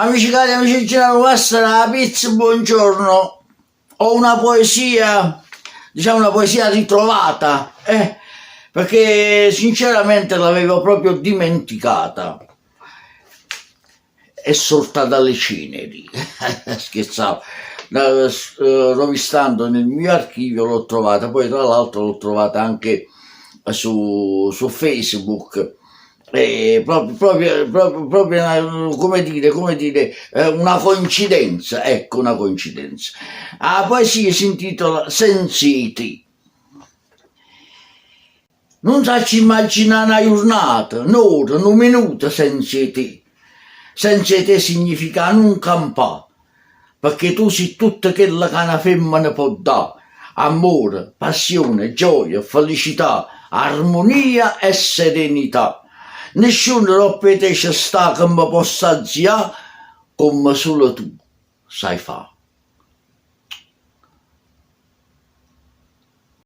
Amici cari, amici Gennaro, questa è la pizza, buongiorno. Ho una poesia, diciamo una poesia ritrovata, perché sinceramente l'avevo proprio dimenticata. È sorta dalle ceneri, scherzavo. Rovistando nel mio archivio l'ho trovata, poi tra l'altro l'ho trovata anche su Facebook. Proprio come dire, una coincidenza, ecco, una coincidenza. La poesia si intitola Sensiti. Non sacci immaginare una giornata, un'ora, un minuto senza te. Senza te significa non campare, perché tu sei tutto quello che una femmina può dare. Amore, passione, gioia, felicità, armonia e serenità. Nessuno troppo te ci sta che mi possa zia come solo tu sai fare.